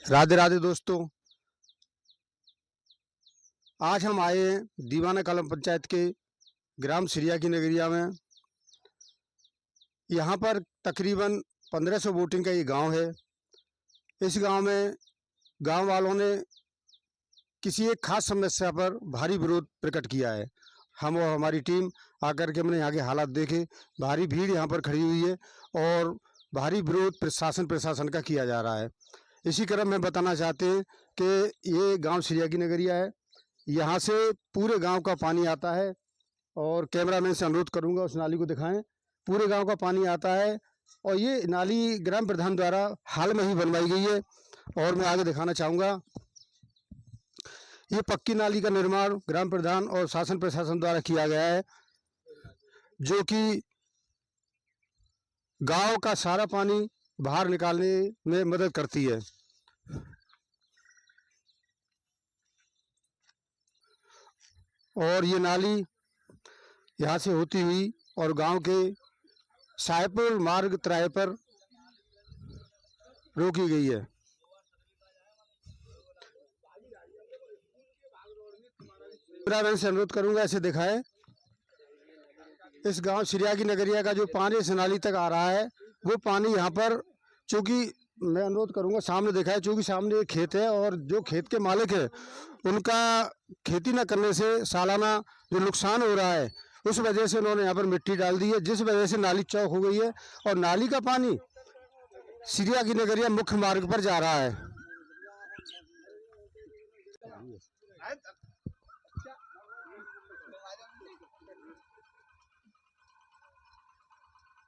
राधे राधे दोस्तों। आज हम आए हैं दीवाना कलां पंचायत के ग्राम सिरिया की नगरिया में। यहाँ पर तकरीबन 1500 वोटिंग का ये गांव है। इस गांव में गांव वालों ने किसी एक खास समस्या पर भारी विरोध प्रकट किया है। हम और हमारी टीम आकर के हमने यहाँ के हालात देखे। भारी भीड़ यहाँ पर खड़ी हुई है और भारी विरोध प्रशासन का किया जा रहा है। इसी क्रम में बताना चाहते हैं कि ये गांव सिरिया की नगरिया है। यहाँ से पूरे गांव का पानी आता है और कैमरामैन से अनुरोध करूंगा उस नाली को दिखाएं। पूरे गांव का पानी आता है और ये नाली ग्राम प्रधान द्वारा हाल में ही बनवाई गई है। और मैं आगे दिखाना चाहूँगा, ये पक्की नाली का निर्माण ग्राम प्रधान और शासन प्रशासन द्वारा किया गया है, जो कि गांव का सारा पानी बाहर निकालने में मदद करती है। और ये नाली यहाँ से होती हुई और गांव के साहेबपुर मार्ग त्राय पर रोकी गई है। कैमरामैन से अनुरोध करूंगा ऐसे दिखाएं। इस गांव सिरिया की नगरिया का जो पानी इस नाली तक आ रहा है, वो पानी यहाँ पर, चूँकि मैं अनुरोध करूंगा सामने दिखाएं, चूँकि सामने एक खेत है और जो खेत के मालिक है उनका खेती न करने से सालाना जो नुकसान हो रहा है, उस वजह से उन्होंने यहाँ पर मिट्टी डाल दी है, जिस वजह से नाली चौक हो गई है और नाली का पानी सिरिया की नगरिया मुख्य मार्ग पर जा रहा है।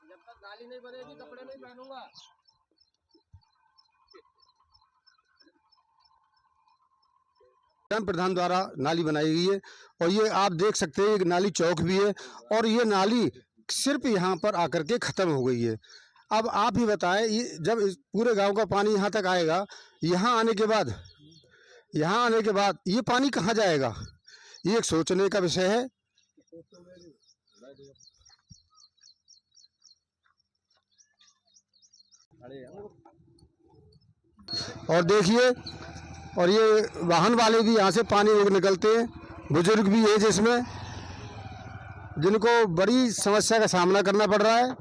जब तक नाली नहीं बनेगी कपड़े नहीं पहनूंगा। ग्राम प्रधान द्वारा नाली बनाई गई है और ये आप देख सकते हैं, एक नाली चौक भी है और ये नाली सिर्फ यहाँ पर आकर के ख़त्म हो गई है। अब आप ही बताएं, ये जब इस पूरे गांव का पानी यहाँ तक आएगा, यहाँ आने के बाद ये पानी कहाँ जाएगा, ये एक सोचने का विषय है। और देखिए, और ये वाहन वाले भी यहाँ से पानी रोक निकलते हैं, बुजुर्ग भी है जिसमें जिनको बड़ी समस्या का सामना करना पड़ रहा है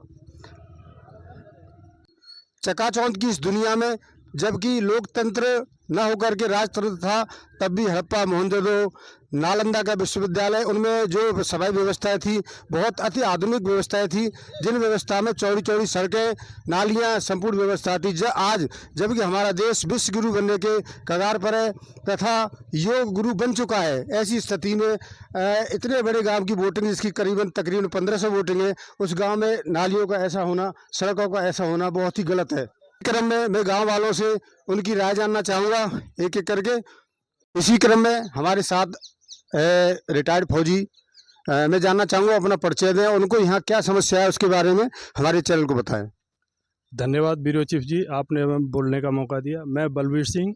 चकाचौंध की इस दुनिया में। जबकि लोकतंत्र न होकर के राजतंत्र था, तब भी हड़प्पा, मोहनजोदड़ो, नालंदा का विश्वविद्यालय, उनमें जो सभा व्यवस्थाएं थी बहुत अति आधुनिक व्यवस्थाएं थी, जिन व्यवस्था में चौड़ी चौड़ी सड़कें, नालियां, संपूर्ण व्यवस्था थी। आज जबकि हमारा देश विश्व गुरु बनने के कगार पर है तथा योग गुरु बन चुका है, ऐसी स्थिति में इतने बड़े गांव की वोटिंग, जिसकी तकरीबन 1500 वोटिंग है, उस गाँव में नालियों का ऐसा होना, सड़कों का ऐसा होना बहुत ही गलत है। क्रम में मैं गांव वालों से उनकी राय जानना चाहूँगा एक एक करके। इसी क्रम में हमारे साथ रिटायर्ड फौजी, मैं जानना चाहूँगा अपना परिचय दें, उनको यहाँ क्या समस्या है उसके बारे में हमारे चैनल को बताएं। धन्यवाद ब्यूरो चीफ जी, आपने हमें बोलने का मौका दिया। मैं बलबीर सिंह,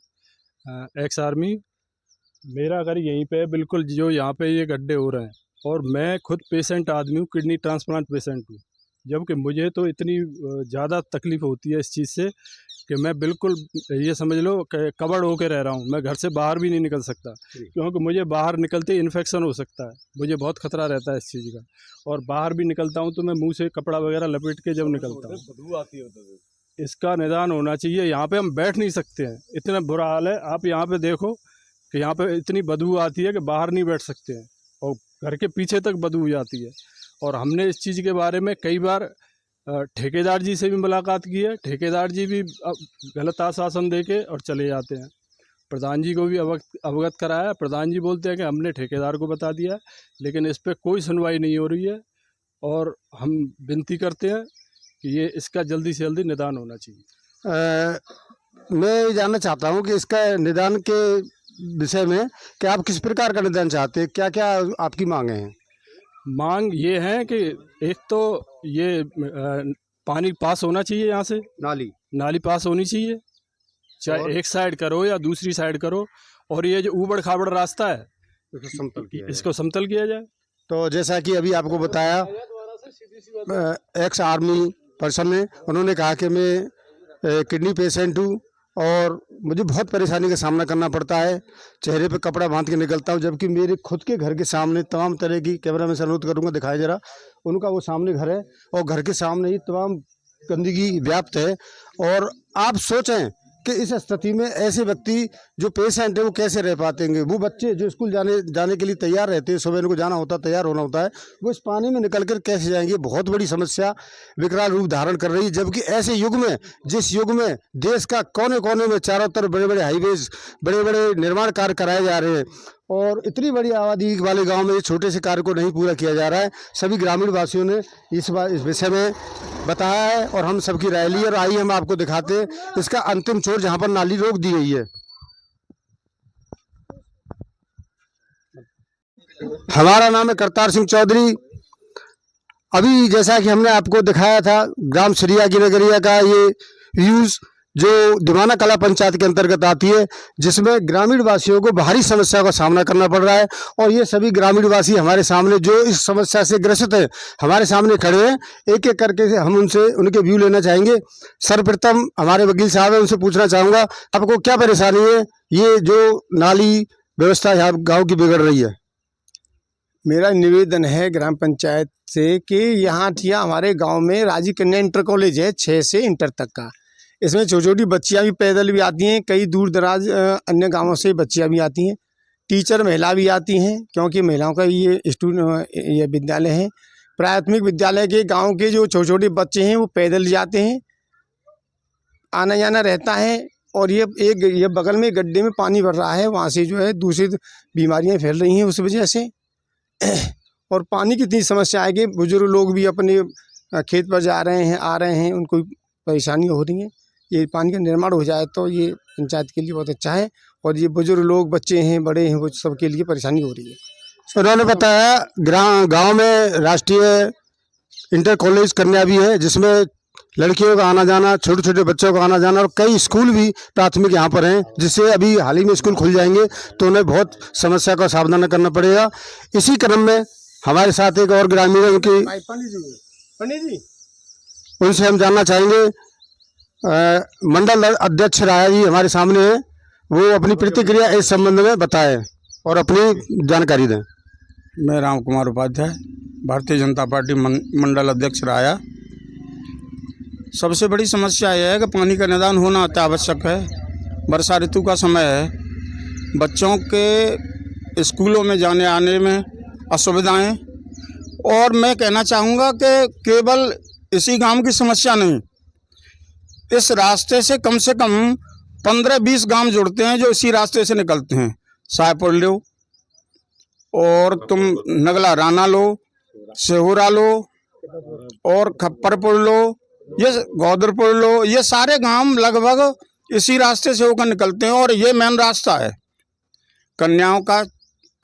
एक्स आर्मी, मेरा घर यहीं पे है बिल्कुल, जो यहाँ पे ये गड्ढे हो रहे हैं, और मैं खुद पेशेंट आदमी हूँ, किडनी ट्रांसप्लांट पेशेंट हूँ। जबकि मुझे तो इतनी ज़्यादा तकलीफ़ होती है इस चीज़ से कि मैं बिल्कुल ये समझ लो कि कवर्ड होकर रह रहा हूँ। मैं घर से बाहर भी नहीं निकल सकता, क्योंकि मुझे बाहर निकलते इन्फेक्शन हो सकता है, मुझे बहुत खतरा रहता है इस चीज़ का। और बाहर भी निकलता हूँ तो मैं मुंह से कपड़ा वगैरह लपेट के जब निकलता हूँ। बदबू आती है, इसका निदान होना चाहिए। यहाँ पे हम बैठ नहीं सकते हैं, इतना बुरा हाल है। आप यहाँ पे देखो कि यहाँ पे इतनी बदबू आती है कि बाहर नहीं बैठ सकते हैं, और घर के पीछे तक बदबू जाती है। और हमने इस चीज़ के बारे में कई बार ठेकेदार जी से भी मुलाकात की है। ठेकेदार जी भी गलत आश्वासन दे के और चले जाते हैं। प्रधान जी को भी अवगत कराया, प्रधान जी बोलते हैं कि हमने ठेकेदार को बता दिया, लेकिन इस पर कोई सुनवाई नहीं हो रही है। और हम विनती करते हैं कि ये इसका जल्दी से जल्दी निदान होना चाहिए। मैं ये जानना चाहता हूँ कि इसका निदान के विषय में कि आप किस प्रकार का निदान चाहते हैं, क्या क्या आपकी मांगे हैं? मांग ये है कि एक तो ये पानी पास होना चाहिए, यहाँ से नाली पास होनी चाहिए, चाहे एक साइड करो या दूसरी साइड करो। और ये जो ऊबड़ खाबड़ रास्ता है, इसको समतल किया जाए। तो जैसा कि अभी आपको बताया एक्स आर्मी पर्सन ने, उन्होंने कहा कि मैं किडनी पेशेंट हूँ और मुझे बहुत परेशानी का सामना करना पड़ता है। चेहरे पे कपड़ा बांध के निकलता हूँ, जबकि मेरे खुद के घर के सामने तमाम तरह की, कैमरा में से अनुरोध करूँगा दिखाए ज़रा, उनका वो सामने घर है और घर के सामने ही तमाम गंदगी व्याप्त है। और आप सोचें कि इस स्थिति में ऐसे व्यक्ति जो पेशेंट है वो कैसे रह पातेंगे। वो बच्चे जो स्कूल जाने के लिए तैयार रहते हैं, सुबह इनको जाना होता है, तैयार होना होता है, वो इस पानी में निकल कर कैसे जाएंगे। बहुत बड़ी समस्या विकराल रूप धारण कर रही है। जबकि ऐसे युग में, जिस युग में देश का कोने कोने में चारों तरफ बड़े बड़े हाईवेज, बड़े बड़े निर्माण कार्य कराए जा रहे हैं और इतनी बड़ी आबादी वाले गांव में इस छोटे से कार्य को नहीं पूरा किया जा रहा है। सभी ग्रामीण वासियों ने इस विषय में बताया है और हम सबकी राय ली। और आइए हम आपको दिखाते हैं इसका अंतिम छोर, जहां पर नाली रोक दी गई है। हमारा नाम है करतार सिंह चौधरी। अभी जैसा कि हमने आपको दिखाया था ग्राम सिरिया की नगरिया का ये व्यूज, जो दीवाना कला पंचायत के अंतर्गत आती है, जिसमें ग्रामीण वासियों को भारी समस्या का सामना करना पड़ रहा है। और ये सभी ग्रामीण वासी हमारे सामने जो इस समस्या से ग्रसित है, हमारे सामने खड़े हैं। एक एक करके से हम उनसे उनके व्यू लेना चाहेंगे। सर्वप्रथम हमारे वकील साहब है, उनसे पूछना चाहूँगा आपको क्या परेशानी है, ये जो नाली व्यवस्था यहाँ गाँव की बिगड़ रही है। मेरा निवेदन है ग्राम पंचायत से कि यहाँ हमारे गांव में राजी कन्या इंटर कॉलेज है 6 से इंटर तक का। इसमें छोटी छोटी बच्चियाँ भी पैदल भी आती हैं, कई दूर दराज अन्य गांवों से बच्चियाँ भी आती हैं, टीचर महिला भी आती हैं, क्योंकि महिलाओं का ये विद्यालय है। प्राथमिक विद्यालय के गांव के जो छोटे छोटे बच्चे हैं वो पैदल जाते हैं, आना जाना रहता है। और ये बगल में गड्ढे में पानी भर रहा है, वहाँ से जो है दूषित बीमारियाँ फैल रही हैं उस वजह से। और पानी की इतनी समस्या है कि बुजुर्ग लोग भी अपने खेत पर जा रहे हैं, आ रहे हैं, उनको परेशानी हो रही है। ये पानी का निर्माण हो जाए तो ये पंचायत के लिए बहुत अच्छा है। और ये बुजुर्ग लोग, बच्चे हैं, बड़े हैं, वो सबके लिए परेशानी हो रही है। उन्होंने बताया गांव में राष्ट्रीय इंटर कॉलेज कन्या भी है, जिसमें लड़कियों का आना जाना, छोटे छोटे बच्चों का आना जाना, और कई स्कूल भी प्राथमिक यहाँ पर हैं, जिससे अभी हाल ही में स्कूल खुल जाएंगे तो उन्हें बहुत समस्या का सामना करना पड़ेगा। इसी क्रम में हमारे साथ एक और ग्रामीण है, पंडित जी उनसे हम जानना चाहेंगे। मंडल अध्यक्ष राया जी हमारे सामने हैं, वो अपनी प्रतिक्रिया इस संबंध में बताएं और अपनी जानकारी दें। मैं राम कुमार उपाध्याय, भारतीय जनता पार्टी मंडल अध्यक्ष राया। सबसे बड़ी समस्या यह है कि पानी का निदान होना अति आवश्यक है। वर्षा ऋतु का समय है, बच्चों के स्कूलों में जाने आने में असुविधाएं। और मैं कहना चाहूँगा कि केवल इसी गांव की समस्या नहीं, इस रास्ते से कम 15-20 गांव जुड़ते हैं जो इसी रास्ते से निकलते हैं। सायपुर लो और तुम नगला राना लो, सेहुरा लो और खप्परपुर लो, ये गौदरपुर लो, ये सारे गांव लगभग इसी रास्ते से होकर निकलते हैं। और ये मेन रास्ता है। कन्याओं का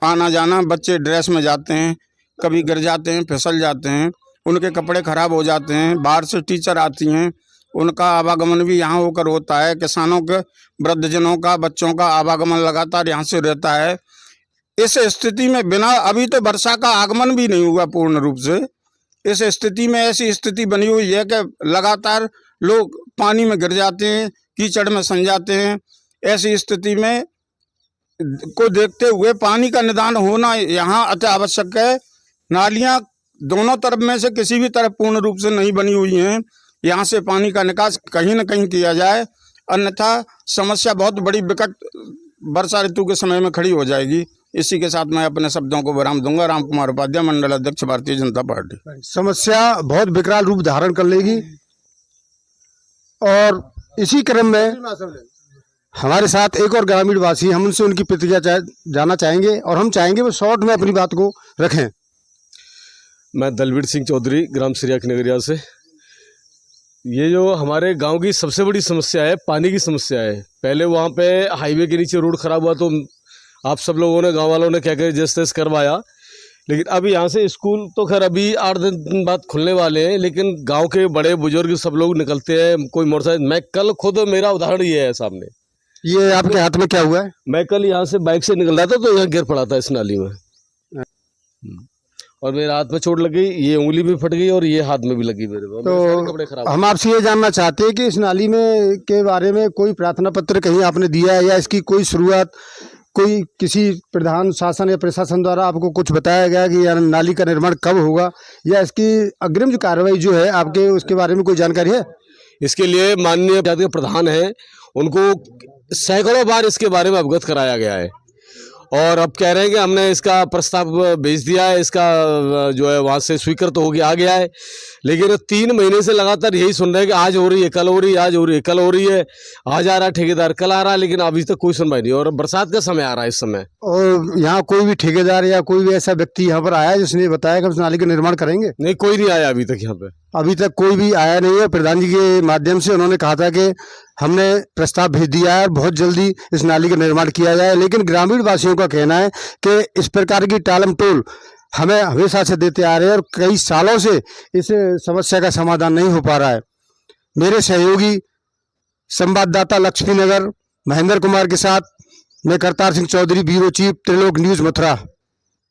आना जाना, बच्चे ड्रेस में जाते हैं, कभी गिर जाते हैं, फिसल जाते हैं, उनके कपड़े खराब हो जाते हैं। बाहर से टीचर आती हैं, उनका आवागमन भी यहाँ होकर होता है। किसानों के, वृद्धजनों का, बच्चों का आवागमन लगातार यहाँ से रहता है। इस स्थिति में बिना, अभी तो वर्षा का आगमन भी नहीं हुआ पूर्ण रूप से, इस स्थिति में ऐसी स्थिति बनी हुई है कि लगातार लोग पानी में गिर जाते हैं, कीचड़ में सन जाते हैं। ऐसी स्थिति में को देखते हुए पानी का निदान होना यहाँ अति आवश्यक है। नालियाँ दोनों तरफ में से किसी भी तरफ पूर्ण रूप से नहीं बनी हुई हैं। यहाँ से पानी का निकास कहीं न कहीं किया जाए, अन्यथा समस्या बहुत बड़ी विकट वर्षा ऋतु के समय में खड़ी हो जाएगी। इसी के साथ मैं अपने शब्दों को विराम दूंगा। राम कुमार उपाध्याय, मंडल अध्यक्ष, भारतीय जनता पार्टी। समस्या बहुत विकराल रूप धारण कर लेगी। और इसी क्रम में हमारे साथ एक और ग्रामीण वासी, हम उनसे उनकी प्रतिक्रिया जानना चाहेंगे और हम चाहेंगे वो शॉर्ट में अपनी बात को रखें। मैं दलवीर सिंह चौधरी, ग्राम सिरिया की नगरिया से। ये जो हमारे गांव की सबसे बड़ी समस्या है, पानी की समस्या है। पहले वहाँ पे हाईवे के नीचे रोड खराब हुआ तो आप सब लोगों ने, गांव वालों ने क्या क्या जैसे तैसे करवाया, लेकिन अब यहाँ से स्कूल तो खैर अभी 8 दिन बाद खुलने वाले हैं, लेकिन गांव के बड़े बुजुर्ग सब लोग निकलते हैं, कोई मोटरसाइकिल। मैं कल खुद, मेरा उदाहरण ये है सामने। ये आपके हाथ में क्या हुआ है? मैं कल यहाँ से बाइक से निकल रहा था तो यहाँ गिर पड़ा था इस नाली में। और मेरे हाथ में चोट लग गई, ये उंगली भी फट गई और ये हाथ में भी लगी मेरे को, मेरे सारे कपड़े खराब। हम आपसे ये जानना चाहते हैं कि इस नाली में के बारे में कोई प्रार्थना पत्र कहीं आपने दिया है, या इसकी कोई शुरुआत कोई किसी प्रधान शासन या प्रशासन द्वारा आपको कुछ बताया गया कि यह नाली का निर्माण कब होगा, या इसकी अग्रिम जो कार्रवाई जो है आपके उसके बारे में कोई जानकारी है? इसके लिए माननीय पंचायत के प्रधान हैं, उनको सैकड़ों बार इसके बारे में अवगत कराया गया है और अब कह रहे हैं कि हमने इसका प्रस्ताव भेज दिया है, इसका जो है वहाँ से स्वीकृत हो गया आ गया है, लेकिन 3 महीने से लगातार यही सुन रहे हैं कि आज हो रही है, कल हो रही है, आज हो रही है, कल हो रही है, आज आ रहा है ठेकेदार, कल आ रहा है, लेकिन अभी तक कोई सुनवाई नहीं। और बरसात का समय आ रहा है इस समय। और यहाँ कोई भी ठेकेदार या कोई भी ऐसा व्यक्ति यहाँ पर आया है जिसने बताया कि उस नाली का निर्माण करेंगे? नहीं, कोई नहीं आया अभी तक यहाँ पे। अभी तक कोई भी आया नहीं है। प्रधान जी के माध्यम से उन्होंने कहा था कि हमने प्रस्ताव भेज दिया है और बहुत जल्दी इस नाली का निर्माण किया जाए, लेकिन ग्रामीण वासियों का कहना है कि इस प्रकार की टालम टोल हमें हमेशा से देते आ रहे हैं और कई सालों से इस समस्या का समाधान नहीं हो पा रहा है। मेरे सहयोगी संवाददाता लक्ष्मीनगर महेंद्र कुमार के साथ मैं Kartar Singh Chaudhary, bureau chief, Trilok news, Mathura.